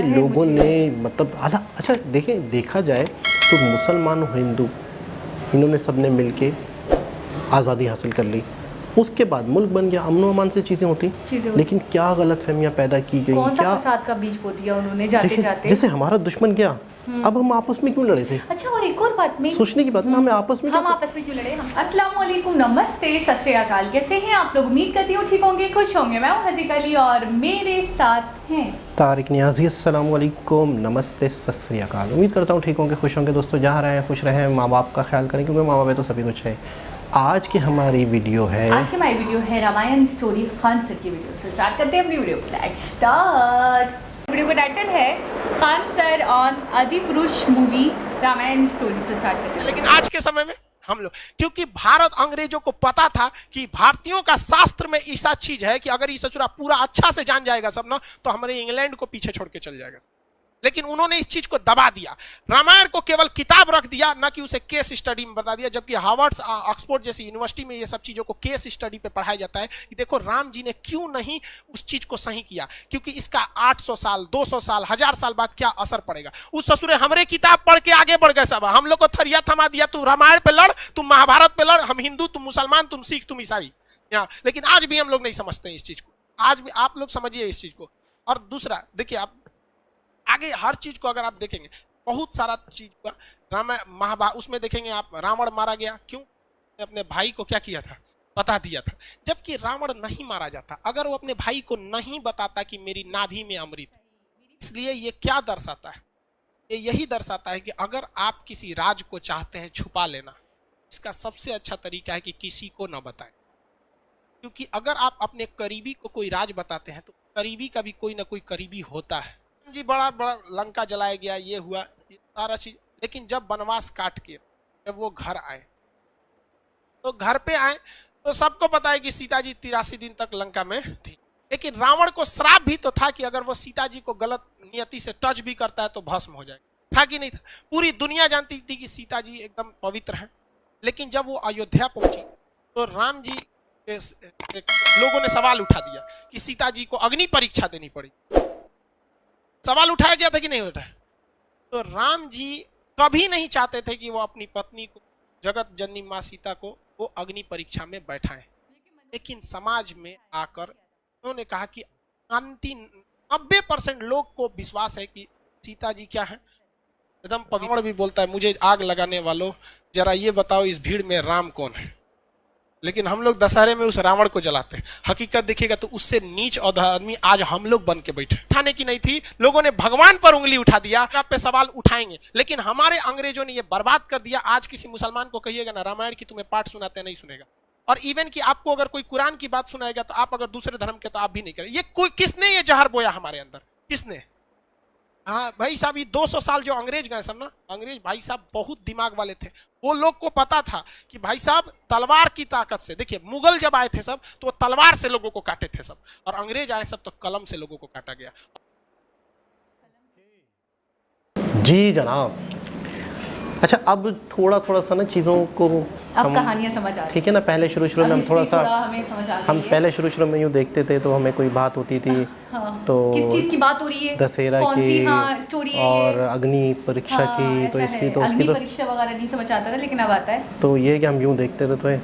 ये लोगों ने मतलब अच्छा देखें, देखा जाए तो मुसलमान हिंदू इन्होंने सबने मिलके आज़ादी हासिल कर ली, उसके बाद मुल्क बन गया, अमन अमान से चीज़ें होती, लेकिन क्या गलत फहमियाँ पैदा की गई, क्या फसाद का बीज बो दिया उन्होंने जाते जाते। जैसे हमारा दुश्मन गया, अब हम आपस में क्यों लड़े थे? अच्छा, और एक और बात में सोचने की बात है, हम आपस में क्यों लड़े? अस्सलाम वालेकुम, नमस्ते, सत श्री अकाल। कैसे हैं आप लोग? उम्मीद करती हूँ ठीक होंगे, खुश होंगे। मैं हूँ हज़ीक अली और मेरे साथ हैं तारिक नियाज़ी। अस्सलाम वालेकुम, नमस्ते, सत श्री अकाल। उम्मीद करता हूँ ठीक होंगे, खुश होंगे। दोस्तों जहाँ रहें खुश रहें, माँ बाप का ख्याल करें, क्योंकि माँ बाप है तो सभी कुछ है। आज की हमारी वीडियो है रामायण स्टोरी खान सर की वीडियो से स्टार्ट करते हैं अपनी वीडियो। Let's start. वीडियो का टाइटल है Khan sir on Adipurush movie Ramayana story से स्टार्ट करते हैं। लेकिन आज के समय में हम लोग, क्योंकि भारत अंग्रेजों को पता था कि भारतीयों का शास्त्र में ऐसा चीज है कि अगर ये सचुरा पूरा अच्छा से जान जाएगा सब ना, तो हमारे इंग्लैंड को पीछे छोड़ के चल जाएगा। लेकिन उन्होंने इस चीज को दबा दिया, रामायण को केवल किताब रख दिया, ना कि उसे केस स्टडी में बता दिया। जबकि हार्वर्ड, ऑक्सफोर्ड जैसी यूनिवर्सिटी में ये सब चीजों को केस स्टडी पे पढ़ाया जाता है कि देखो राम जी ने क्यों नहीं उस चीज को सही किया, क्योंकि इसका 800 साल 200 साल 1000 साल बाद क्या असर पड़ेगा। उस ससुरे हमरे किताब पढ़ के आगे बढ़ गए सब, हम लोग को थरिया थमा दिया, तू रामायण पे लड़, तुम महाभारत पे लड़, हम हिंदू तुम मुसलमान, तुम सिख तुम ईसाई। लेकिन आज भी हम लोग नहीं समझते हैं इस चीज को। आज भी आप लोग समझिए इस चीज को। और दूसरा देखिए, आप आगे हर चीज को अगर आप देखेंगे, बहुत सारा चीज का रामायण महाभारत उसमें देखेंगे आप, रावण मारा गया क्यों? अपने भाई को क्या किया था? बता दिया था। जबकि रावण नहीं मारा जाता अगर वो अपने भाई को नहीं बताता कि मेरी नाभि में अमृत है। इसलिए ये क्या दर्शाता है? ये यही दर्शाता है कि अगर आप किसी राज को चाहते हैं छुपा लेना, इसका सबसे अच्छा तरीका है कि किसी को न बताएं। क्योंकि अगर आप अपने करीबी को कोई राज बताते हैं तो करीबी का भी कोई ना कोई करीबी होता है। जी बड़ा बड़ा लंका जलाया गया, ये हुआ, ये सारा चीज। लेकिन जब वनवास काट के जब वो घर आए, तो घर पे आए तो सबको पता है कि सीता जी 83 दिन तक लंका में थी। लेकिन रावण को श्राप भी तो था कि अगर वो सीता जी को गलत नियति से टच भी करता है तो भस्म हो जाएगा। था कि नहीं था? पूरी दुनिया जानती थी कि सीता जी एकदम पवित्र है। लेकिन जब वो अयोध्या पहुंची तो राम जी लोगों ने सवाल उठा दिया कि सीता जी को अग्नि परीक्षा देनी पड़ी। सवाल उठाया गया था कि नहीं उठाया? तो राम जी कभी नहीं चाहते थे कि वो अपनी पत्नी को, जगत जननी माँ सीता को, वो अग्नि परीक्षा में बैठाएं। लेकिन समाज में आकर उन्होंने कहा कि 90% लोग को विश्वास है कि सीता जी क्या है, एकदम पवित्र। भी बोलता है मुझे आग लगाने वालों, जरा ये बताओ इस भीड़ में राम कौन है। लेकिन हम लोग दशहरे में उस रावण को जलाते हैं। हकीकत देखिएगा तो उससे नीच और आदमी आज हम लोग बन के बैठे। उठाने की नहीं थी, लोगों ने भगवान पर उंगली उठा दिया। आप पे सवाल उठाएंगे, लेकिन हमारे अंग्रेजों ने ये बर्बाद कर दिया। आज किसी मुसलमान को कहिएगा ना रामायण की तुम्हें पाठ सुनाते, नहीं सुनेगा। और इवन कि आपको अगर कोई कुरान की बात सुनाएगा तो आप अगर दूसरे धर्म के तो आप भी नहीं करें। ये कोई किसने ये जहर बोया हमारे अंदर? किसने? हाँ भाई साहब, ये 200 साल जो अंग्रेज गए सब ना, अंग्रेज भाई साहब बहुत दिमाग वाले थे। वो लोग को पता था कि भाई साहब तलवार की ताकत से, देखिए मुगल जब आए थे सब तो वो तलवार से लोगों को काटे थे सब, और अंग्रेज आए सब तो कलम से लोगों को काटा गया। जी जनाब। अच्छा, अब थोड़ा सा ना चीज़ों को अब कहानियां समझ आ रही, ठीक है ना। पहले शुरू में हम थोड़ा सा हमें समझ आ हम पहले शुरू में यूँ देखते थे तो हमें कोई बात होती थी, तो किस चीज़ की बात हो रही है, दशहरा की स्टोरी और अग्नि परीक्षा की, तो इसकी तो उसकी तो परीक्षा वगैरह नहीं समझ आता था, लेकिन अब आता है। तो ये कि हम यूँ देखते थे तो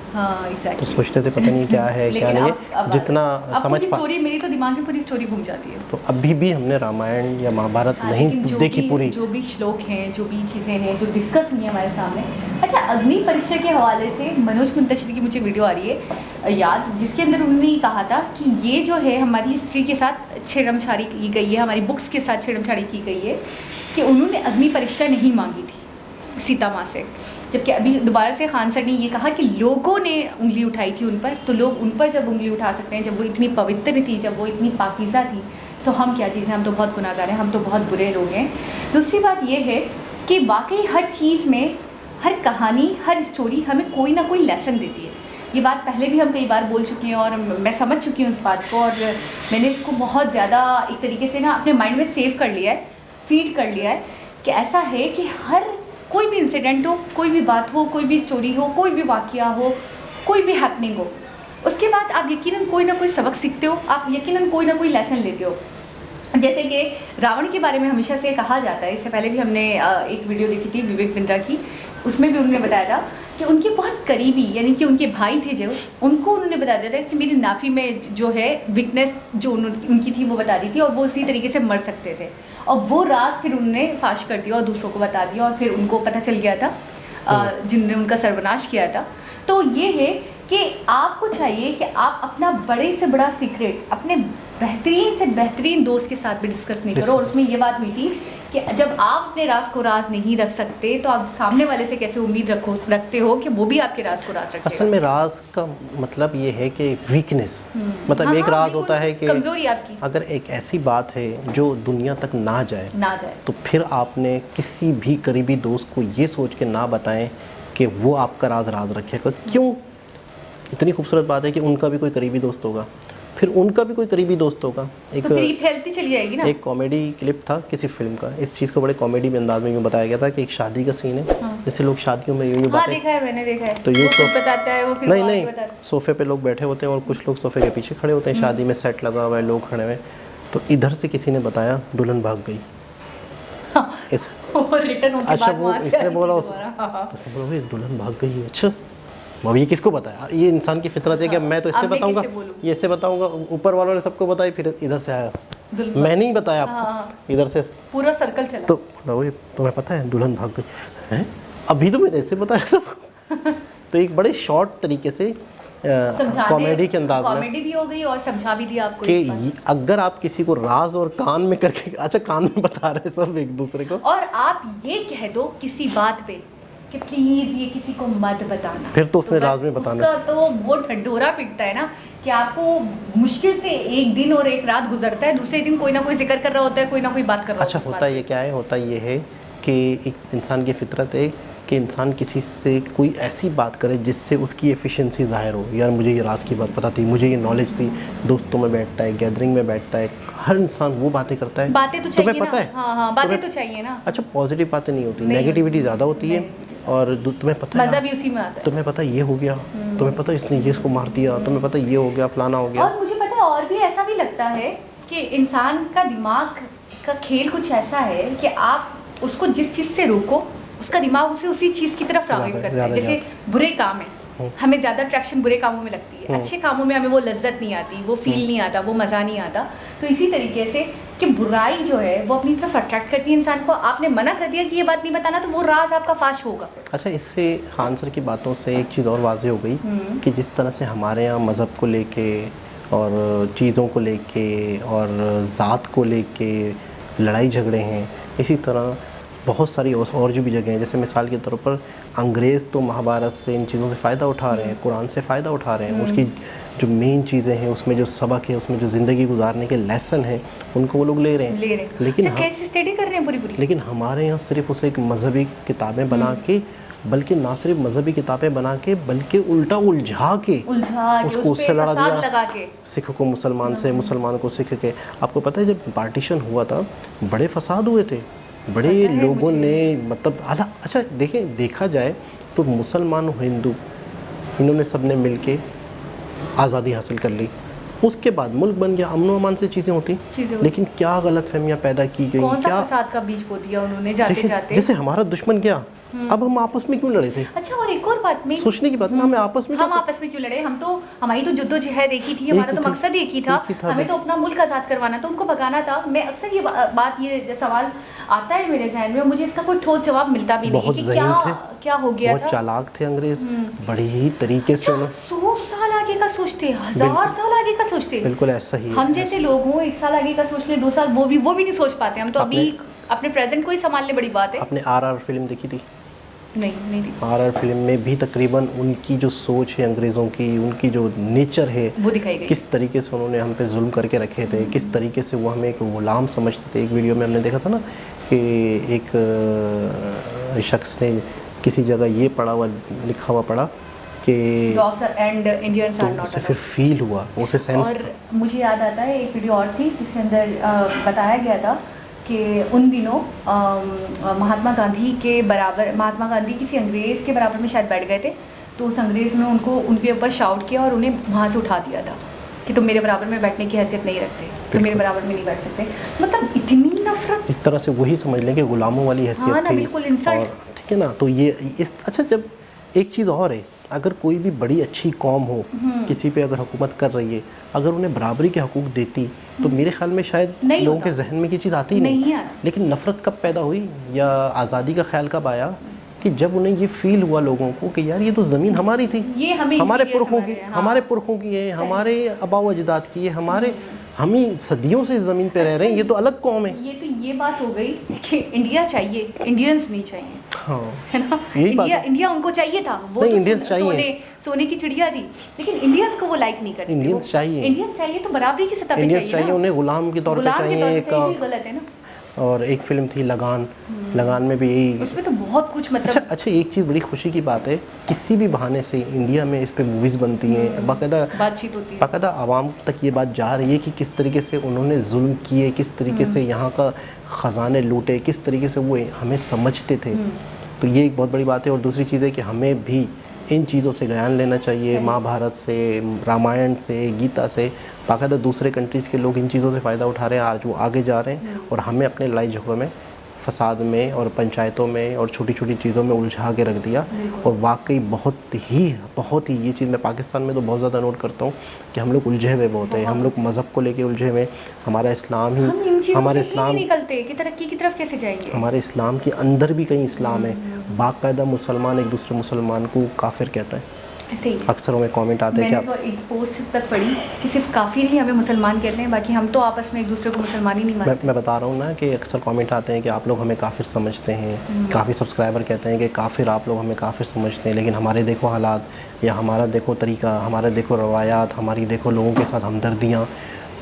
तो सोचते थे पता नहीं क्या है क्या नहीं है। जितना समझ स्टोरी मेरी तो दिमाग में पूरी स्टोरी घूम जाती है। तो अभी भी हमने रामायण या महाभारत नहीं देखी पूरी। जो भी श्लोक हैं, जो भी चीज़ें हैं जो डिस्कस नहीं है हमारे सामने। अच्छा, अग्नि परीक्षा के हवाले से मनोज मुंतशिरी की मुझे वीडियो आ रही है याद, जिसके अंदर उन्होंने कहा था कि ये जो है हमारी हिस्ट्री के साथ छेड़छाड़ी की गई है, हमारी बुक्स के साथ छेड़छाड़ी की गई है, कि उन्होंने अग्नि परीक्षा नहीं मांगी थी सीता माँ से। जबकि अभी दोबारा से खान सर ने ये कहा कि लोगों ने उंगली उठाई थी उन पर, तो लोग उन पर जब उंगली उठा सकते हैं, जब वो इतनी पवित्र थी, जब वो इतनी पाकीज़ा थी, तो हम क्या चीज़ हैं? हम तो बहुत गुनाहगार हैं, हम तो बहुत बुरे लोग हैं। दूसरी बात ये है कि वाकई हर चीज़ में, हर कहानी, हर स्टोरी हमें कोई ना कोई लेसन देती है। ये बात पहले भी हम कई बार बोल चुके हैं और मैं समझ चुकी हूँ इस बात को, और मैंने इसको बहुत ज़्यादा एक तरीके से ना अपने माइंड में सेव कर लिया है, फीड कर लिया है कि ऐसा है कि हर कोई भी इंसिडेंट हो, कोई भी बात हो, कोई भी स्टोरी हो, कोई भी वाकया हो, कोई भी हैपनिंग हो, उसके बाद आप यकीनन कोई ना कोई सबक सीखते हो, आप यकीनन कोई ना कोई लेसन लेते हो। जैसे कि रावण के बारे में हमेशा से कहा जाता है, इससे पहले भी हमने एक वीडियो देखी थी विवेक बिंद्रा की, उसमें भी उन्होंने बताया था कि उनके बहुत करीबी यानी कि उनके भाई थे जो, उनको उन्होंने बता दिया था कि मेरी नाफी में जो है वीकनेस जो उनकी थी वो बता दी थी और वो उसी तरीके से मर सकते थे, और वो राज फिर उन्होंने फाश कर दिया और दूसरों को बता दिया और फिर उनको पता चल गया था जिनने उनका सर्वनाश किया था। तो ये है कि आपको चाहिए कि आप अपना बड़े से बड़ा सीक्रेट अपने बेहतरीन से बेहतरीन दोस्त के साथ भी डिस्कस नहीं करो। और उसमें ये बात हुई थी कि जब आप अपने राज को राज नहीं रख सकते तो आप सामने वाले से कैसे उम्मीद रखते हो कि वो भी आपके राज को राज रखेगा। असल में राज का मतलब ये है कि वीकनेस, मतलब हाँ, एक हाँ, राज होता है कि कमजोरी आपकी, अगर एक ऐसी बात है जो दुनिया तक ना जाए तो फिर आपने किसी भी करीबी दोस्त को ये सोच के ना बताएं कि वो आपका राज राज रखेगा। क्यों? इतनी खूबसूरत बात है कि उनका भी कोई करीबी दोस्त होगा, फिर उनका भी कोई करीबी दोस्त होगा। तो फिर ये फैलती चली जाएगी ना। एक कॉमेडी क्लिप था किसी फिल्म का, इस चीज़ को बड़े कॉमेडी में अंदाज में यूँ बताया गया था कि एक शादी का सीन है, जैसे लोग शादियों में यूँ बातें, देखा है मैंने, देखा है, तो यूँ वो बताता है, वो फिर नहीं सोफे पे लोग बैठे होते हैं और कुछ लोग सोफे के पीछे खड़े होते हैं, शादी में सेट लगा हुआ है, लोग खड़े हुए, तो इधर से किसी ने बताया दुल्हन भाग गई। अच्छा वो इसने बोला, उसने बोला भाई दुल्हन भाग गई, अच्छा अब ये किसको बताया? ये इंसान की फितरत है कि मैं तो इससे बताऊंगा, ये इससे बताऊंगा, ऊपर वालों ने सबको बताया, फिर इधर से आया, मैंने ही बताया आपको, इधर से पूरा सर्कल चला, तो बोला तुम्हें पता है दुल्हन भाग गई है, अभी तो मैंने ऐसे बताया सबको। तो एक बड़े शॉर्ट तरीके से कॉमेडी के अंदाज में कॉमेडी भी हो गई और समझा भी दिया आपको कि अगर आप किसी को राज और कान में करके, अच्छा कान में बता रहे हैं सब एक दूसरे को, और आप ये कह दो किसी बात पे कि प्लीज ये किसी को मत बताना, फिर तो उसने राज में बताना, तो वो ढंढोरा पिटता है ना कि आपको मुश्किल से एक दिन और एक रात गुजरता है, दूसरे दिन कोई ना कोई जिक्र कर रहा होता है, कोई ना कोई बात कर रहा होता है। अच्छा होता ये क्या है, होता ये है कि एक इंसान की फितरत है कि इंसान किसी से कोई ऐसी बात करे जिससे उसकी एफिशिएंसी ज़ाहिर हो, यार मुझे ये राज की बात पता थी, मुझे ये नॉलेज थी, दोस्तों में बैठता है, गैदरिंग में बैठता है, हर इंसान वो बातें करता है, बातें तो चाहिए पता है, हाँ, बातें तो चाहिए ना। अच्छा पॉजिटिव बातें नहीं होती, नेगेटिविटी ज़्यादा होती है, और तुम्हें पता है मज़ा भी उसी में आता है, तुम्हें पता ये हो गया, तुम्हें पता इसने ये इसको मार दिया, तुम्हें पता ये हो गया, फलाना हो गया। और मुझे पता है और भी ऐसा भी लगता है कि इंसान का दिमाग का खेल कुछ ऐसा है कि आप उसको जिस चीज़ से रोको उसका दिमाग उसे उसी चीज़ की तरफ राग़िब करता है। जैसे बुरे काम है, हमें ज़्यादा अट्रैक्शन बुरे कामों में लगती है, अच्छे कामों में हमें वो लज्जत नहीं आती, वो फील नहीं आता, वो मज़ा नहीं आता। तो इसी तरीके से कि बुराई जो है वो अपनी तरफ अट्रैक्ट करती है इंसान को। आपने मना कर दिया कि ये बात नहीं बताना, तो वो राज आपका फाश होगा। अच्छा इससे खान सर की बातों से एक चीज़ और वाज़ेह हो गई कि जिस तरह से हमारे यहाँ मज़हब को लेके और चीज़ों को लेके और ज़ात को लेके लड़ाई झगड़े हैं, इसी तरह बहुत सारी और जो भी जगह हैं, जैसे मिसाल के तौर पर अंग्रेज़ तो महाभारत से इन चीज़ों से फ़ायदा उठा रहे हैं, कुरान से फ़ायदा उठा रहे हैं, उसकी जो मेन चीज़ें हैं उसमें जो सबक है, उसमें जो ज़िंदगी गुजारने के लेसन हैं उनको वो लोग ले रहे हैं। लेकिन कैसे स्टडी कर रहे हैं पूरी? लेकिन हमारे यहाँ सिर्फ उसे एक मजहबी किताबें बना के, बल्कि ना सिर्फ मजहबी किताबें बना के बल्कि उल्टा उलझा के उसको उससे लड़ा दिया, सिख को मुसलमान से, मुसलमान को सिख के। आपको पता है जब पार्टीशन हुआ था बड़े फसाद हुए थे, बड़े लोगों ने मतलब अच्छा देखा जाए तो मुसलमान और हिंदू इन्होंने सब ने मिल के आज़ादी हासिल कर ली, उसके बाद मुल्क बन गया, अमन अमान से चीज़ें होती, लेकिन क्या गलतफहमियां पैदा की गई, क्या फसाद का बीज बो दिया उन्होंने जाते जाते। जैसे हमारा दुश्मन क्या, अब हम आपस में क्यों लड़े थे? अच्छा और एक और बात में सोचने की बात है, हम आपस में क्यों लड़े? हम तो हमारी तो जद्दोजहद एक ही थी, हमारा तो मकसद एक ही था, हमें तो अपना मुल्क आज़ाद करवाना था, उनको भगाना था। मैं अक्सर ये सवाल आता है मेरे जहन में, मुझे इसका कोई ठोस जवाब मिलता भी नहीं कि क्या हो गया था। बहुत चालाक थे अंग्रेज, बड़े ही तरीके से 100 साल आगे का सोचते, 1000 साल आगे का सोचते। बिल्कुल ऐसा ही हम जैसे लोग हों 1 साल आगे का सोच ले, 2 साल वो भी नहीं सोच पाते। हम तो अभी अपने प्रेजेंट को ही संभालने बड़ी बात है। आपने RR फिल्म देखी थी? नहीं देखी। RR फिल्म में भी तकरीबन उनकी जो सोच है अंग्रेज़ों की, उनकी जो नेचर है वो दिखाई गई, किस तरीके से उन्होंने हम पे जुल्म करके रखे थे, किस तरीके से वो हमें एक गुलाम समझते थे। एक वीडियो में हमने देखा था ना कि एक शख्स ने किसी जगह ये पढ़ा हुआ लिखा हुआ पढ़ा कि तो उसे फिर फील हुआ, उसे सेंस। और मुझे याद आता है एक वीडियो और थी जिसके अंदर बताया गया था कि उन दिनों महात्मा गांधी किसी अंग्रेज़ के बराबर में शायद बैठ गए थे, तो उस अंग्रेज़ ने उनके ऊपर शाउट किया और उन्हें वहाँ से उठा दिया था। कि तुम मेरे बराबर में बैठने की हैसियत नहीं रखते, तुम मेरे बराबर में नहीं बैठ सकते। मतलब इतनी नफरत, एक तरह से वही समझ लें कि गुलामों वाली हैसियत हाँ ना, थी। बिल्कुल इंसल्ट। और ठीक है ना, तो ये इस अच्छा, जब एक चीज़ और है, अगर कोई भी बड़ी अच्छी कौम हो, किसी पे अगर हुकूमत कर रही है, अगर उन्हें बराबरी के हकूक़ देती, तो मेरे ख्याल में शायद नहीं लोगों होता। के जहन में ये चीज़ आती ही नहीं। नहीं आता। लेकिन नफ़रत कब पैदा हुई या आज़ादी का ख्याल कब आया, कि जब उन्हें ये फील हुआ लोगों को कि यार ये तो ज़मीन हमारी थी, ये हमें हमारे inferior पुरखों की, समझ रहे हैं, हाँ। हमारे पुरखों की है, हमारे आबाओ अजदाद की है, हमारे हम ही सदियों से इस ज़मीन पे रह रहे हैं, ये तो अलग कौम है। ये तो ये बात हो गई कि इंडिया चाहिए, इंडियंस नहीं चाहिए, हाँ, है ना। यही बात इंडिया है। इंडिया उनको चाहिए था, वो नहीं, तो इंडियंस चाहिए। सोने की चिड़िया थी, लेकिन इंडियंस को वो लाइक नहीं करते। इंडियंस चाहिए। इंडियंस चाहिए तो बराबरी की सतह पे इंडियंस चाहिए चाहिए, ना। उन्हें गुलाम के तौर पे गुलाम के चाहिए। तौर पे एक चाहिए, ये गलत है ना। और एक फिल्म थी लगान, लगान में भी यही। उसमें तो बहुत कुछ अच्छा मतलब अच्छा, एक चीज़ बड़ी खुशी की बात है, किसी भी बहाने से इंडिया में इस पे मूवीज़ बनती हैं, बाकायदा बातचीत होती है। बाकायदा आवाम तक ये बात जा रही है कि किस तरीके से उन्होंने जुल्म किए, किस तरीके से यहाँ का ख़जाने लूटे, किस तरीके से वो हमें समझते थे। तो ये एक बहुत बड़ी बात है। और दूसरी चीज़ है कि हमें भी इन चीज़ों से ज्ञान लेना चाहिए, महाभारत से, रामायण से, गीता से। बाकायदा दूसरे कंट्रीज़ के लोग इन चीज़ों से फ़ायदा उठा रहे हैं, आज वो आगे जा रहे हैं, और हमें अपने लड़ाई झगड़ों में, फसाद में और पंचायतों में और छोटी छोटी चीज़ों में उलझा के रख दिया। और वाकई बहुत ही ये चीज़ मैं पाकिस्तान में तो बहुत ज़्यादा नोट करता हूँ कि हम लोग उलझे हुए बहुत हैं, हम लोग मज़हब को लेके उलझे हुए, हमारा इस्लाम ही, हम इन चीज़ों हमारे से ही इस्लाम, नहीं निकलते कि तरक्की की तरफ कैसे जाएंगे। हमारे इस्लाम के अंदर भी कहीं इस्लाम है। बाकायदा मुसलमान एक दूसरे मुसलमान को काफिर कहता है। ऐसे ही अक्सर हमें कमेंट आते हैं मैंने कि तो एक पोस्ट तक पढ़ी कि सिर्फ काफिर ही हमें मुसलमान कहते हैं, बाकी हम तो आपस में एक दूसरे को मुसलमान ही नहीं मानते। मैं बता रहा हूँ ना कि अक्सर कमेंट आते हैं कि आप लोग हमें काफिर समझते हैं, काफ़ी सब्सक्राइबर कहते हैं कि काफिर, आप लोग हमें काफिर समझते हैं, लेकिन हमारे देखो हालात, या हमारा देखो तरीका, हमारा देखो रवायात, हमारी देखो लोगों के साथ हमदर्दियाँ।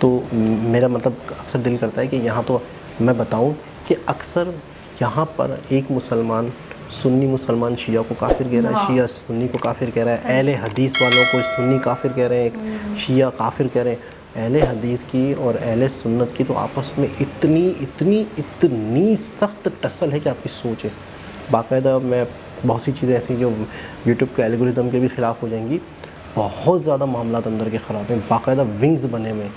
तो मेरा मतलब अक्सर दिल करता है कि यहाँ तो मैं बताऊँ कि अक्सर यहाँ पर एक मुसलमान, सुन्नी मुसलमान शिया को काफिर कह रहा है, शिया सुन्नी को काफिर कह रहा है, अहले हदीस वालों को सुन्नी काफिर कह रहे हैं, शिया काफिर कह रहे हैं। अहले हदीस की और अहले सुन्नत की तो आपस में इतनी सख्त टसल है कि आपकी सोच है। बाकायदा मैं बहुत सी चीज़ें ऐसी जो यूट्यूब के एल्गोरिदम के भी ख़िलाफ़ हो जाएंगी, बहुत ज़्यादा मामला अंदर के ख़राब हैं। बाकायदा विंग्स बने हुए,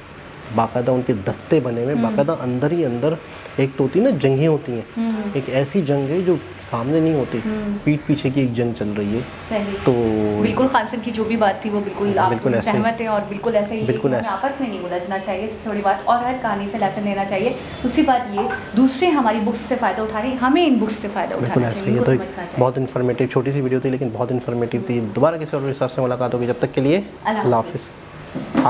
बाकायदा उनके दस्ते बने हुए, बाकायदा अंदर ही अंदर एक तो होती है ना जंगें होती हैं, एक ऐसी जंग है जो सामने नहीं होती, पीठ पीछे की एक जंग चल रही है। सही। तो बिल्कुल खान सर की जो भी बात थी वो बिल्कुल आप बिल्कुल ऐसे ही। सहमत हैं, और बिल्कुल ऐसे ही बिल्कुल हमें ऐसे। आपस में नहीं उलझना चाहिए, सबसे बड़ी बात। और हर कहानी से लेसन लेना चाहिए। दूसरी बात ये, दूसरे हमारी बुक्स से फ़ायदा उठा रहे हैं, हमें इन बुक्स से फ़ायदा बिल्कुल उठाना ऐसे चाहिए, ही है। इनको तो समझना चाहिए। बहुत इन्फॉर्मेटिव छोटी सी वीडियो थी, लेकिन बहुत इन्फॉर्मेटिव थी। दोबारा किसी और हिसाब से मुलाकात होगी, जब तक के लिए अल्लाह अल्लाह हाफिज़।